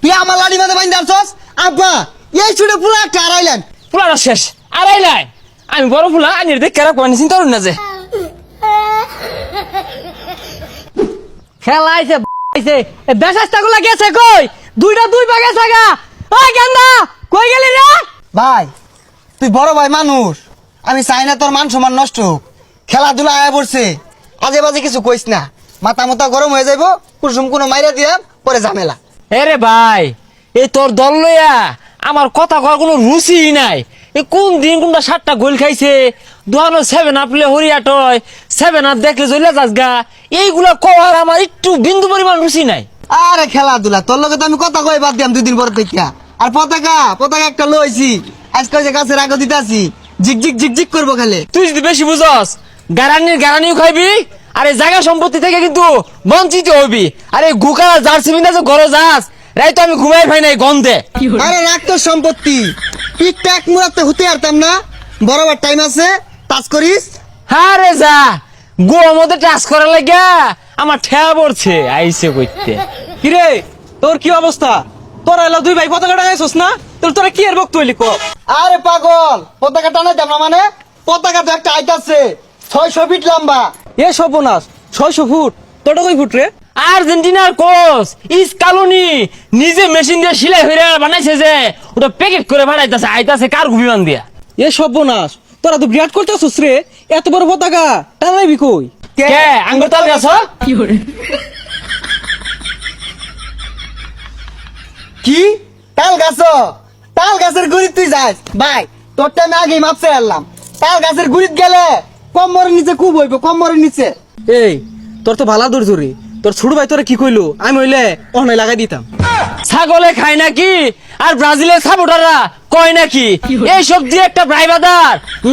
তুই আমার লাড়ি বাঁধে বাইন্দা আনছস। আব্বা এই ছুটে পুরো একটা আড়াইলেন। ফুলাটা শেষ আড়াইলাই। আমি বড় ফুলা আনির দেখ কেরা কোয়ানি চিন্তা করুন না যে খেলা আইছে আইছে বেশাস্তা গুলা গেছে কই দুইটা দুই ভাগে থাকা। ওই গেন্দা কই গেলি রে? ভাই তুই বড় ভাই মানুষ, আমি চাই না তোর মান সম্মান নষ্ট হোক। খেলাধুলা আয়া পড়ছে, আজে বাজে কিছু কইস না, মাথা মাথা গরম হয়ে যাইব। কুসুম কোনো মাইরা দিয়া পরে ঝামেলা। রে ভাই এই তোর দল লইয়া আমার কথা কওয়ার কোনো রুচি নাই। এ কোন দিন কোনটা 7টা গোল খাইছে, দুহানো 7 আপলে হরিয়া টয় 7 আপ দেখলে জ্বলে যাস গা, এইগুলা কওয়ার আমার একটু বিন্দু পরিমাণ রুচি নাই। আরে খেলাধুলা তোর লগে তো আমি কথা কই বাদ দিয়াম 2 দিন পর দেখিয়া। আর পতাকা পতাকা একটা লইছি, আজকে যে গাছের আগে দিতাছি, ঝিক ঝিক ঝিক ঝিক করবো খালি। তুই যদি বেশি বুঝস গারানিও খাইবি, আর এই জায়গা সম্পত্তি থেকে কিন্তু বঞ্চিত হবি। আর এই গুকা জার্সি বিন্দা যে ঘরে যাস, রাই তো আমি ঘুমাই পাই নাই গন্ধে। আরে রাখ তোর সম্পত্তি, পিঠটা এক মুরাতে হতে পারতাম না। বরাবর টাইম আছে, টাচ করিস। হ্যাঁ রে যা গোর মধ্যে টাচ করা লাগিয়া আমার ঠেয়া পড়ছে আইসে কইতে। কিরে তোর কি অবস্থা? তোরা এলা দুই ভাই পতাকা টাঙাইছস না? তোরা কি এর বক্তব্য লিখো? আরে পাগল, পতাকা টানাইতাম না মানে? পতাকা তো একটা আইতাছে 600 ফিট লম্বা। এ সর্বনাশ 600 ফুট, তোটা কই ফুট রে? আর্জেন্টিনার কোচ ইস কালুনি নিজে মেশিন দিয়ে সেলাই হইরা বানাইছে, যে ওটা প্যাকেট করে বানাইতেছে, আইতাছে কার্গো বিমান দিয়া। এ সর্বনাশ, তোরা তো বিরাট করতেছস রে। এত বড় পতাকা টানাইবি কই? কে আঙ্গুতাল গাছ কি তাল গাছ? তাল গাছের গুড়িত তুই যাস? ভাই তোরটা আমি আগেই মাপছে আনলাম। তাল গাছের গুড়িত গেলে কম্বরের নিচে খুব হইব, কম্বরের নিচে। এই তোর তো ভালা দৌড় ধরি, তোর ছোট ভাই তোরা কি কইলো? আমি হইলে অহনাই লাগাই দিতাম। ছাগলে খায় নাকি আর ব্রাজিলের সাপোর্টাররা কয় নাকি এইসব দিয়ে একটা ড্রাইভার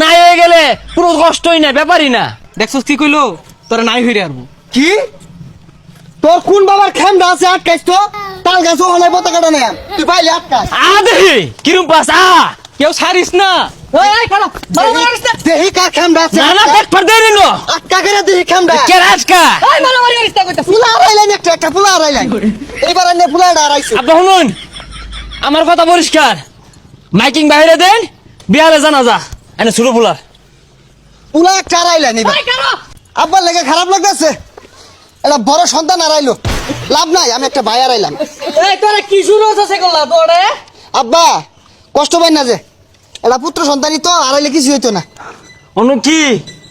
নাই হয়ে গেলে পুরো কষ্টই না, ব্যাপারই না। দেখছস কি কইলো? তোরা নাই হইরে আরবো। কি তোর কোন বাবার খেমটা আছে আটকাইছ তো? তাল গাছ ওখানে পতাকাটা নেই, তুই পাইলে আটকাস। দেখি কিরম পাস কেউ ছাড়িস না। এই খালা দেহি কার খেমটা আছে? না না পেট ফার দেই নিলো আটকা করে দেহি খেমটা। কে রাজকা এই মারামারি করিস না কইতাছ। ফুলা আড়াইলেন, একটা ফুলা আড়াইলেন। এইবার এনে ফুলাটা আড়াইছে। আব্বা শুনুন, আমার কথা পরিষ্কার, মাইকিং বাইরে দেন, বিহারে জানা যা এনে ছোট ফুলার ফুলা একটা আড়াইলেন। এবার আব্বার লেগে খারাপ লাগতেছে, এটা বড় সন্তান আড়াইলো, লাভ নাই, আমি একটা ভাই আড়াইলাম। এই তোরা কি শুরু হচ্ছে করলা তোরে? আব্বা কষ্ট পাই না যে, এটা পুত্র সন্তানই তো, আড়াইলে কিছু হইতো না। অন্য কি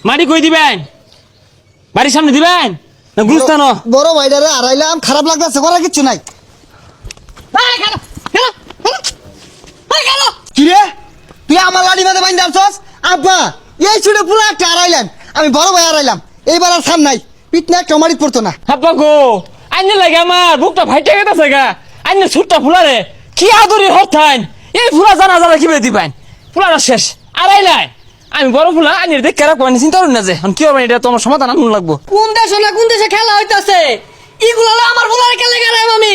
মাটি কই দিবেন? বাড়ির সামনে দিবেন না গুরুস্থান? বড় ভাইটারে আড়াইলাম, খারাপ লাগতেছে, করার কিছু নাই। এই খালা খালা এই খালা কি রে তুই আমার লাড়ি বাঁধে বাইন্দা আনছস? আব্বা এই ছুটে পুরো একটা আড়াইলেন, আমি বড় ভাই আড়াইলাম। এইবার আর সাম নাই, পিটনা একটা মারি পড়তো না। হাপ্পা গো আইনে লাগে আমার বুকটা ফাইটে গেছে গা। আইনে ছুটটা ফুলারে কি আদরি হঠাইন, এই ফুলা জানা জানা কি বেদি পাইন, ফুলাটা শেষ আড়াইলাই। আমি বড় ফুলা আইনের দেখ কেরা কোয়ানি চিন্তা করুন না যে কি হবে, এটা তো আমার সমাধান আনুন লাগবো। কোন দেশে না কোন দেশে খেলা হইতাছে, এগুলো হলো আমার বলার খেলে গেলাম আমি।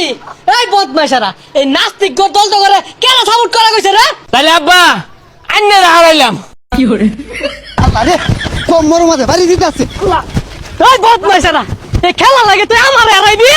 এই বদমাইশারা, এই নাস্তিক দল তো করে কেন সাপোর্ট করা কইছে রে? তাইলে আব্বা আইনে হারাইলাম। আল্লাহ রে, কোমর মাঝে বাড়ি দিতে আছে। এই বদমাইশারা, এই খেলা লাগে তুই আমার হারাইবি?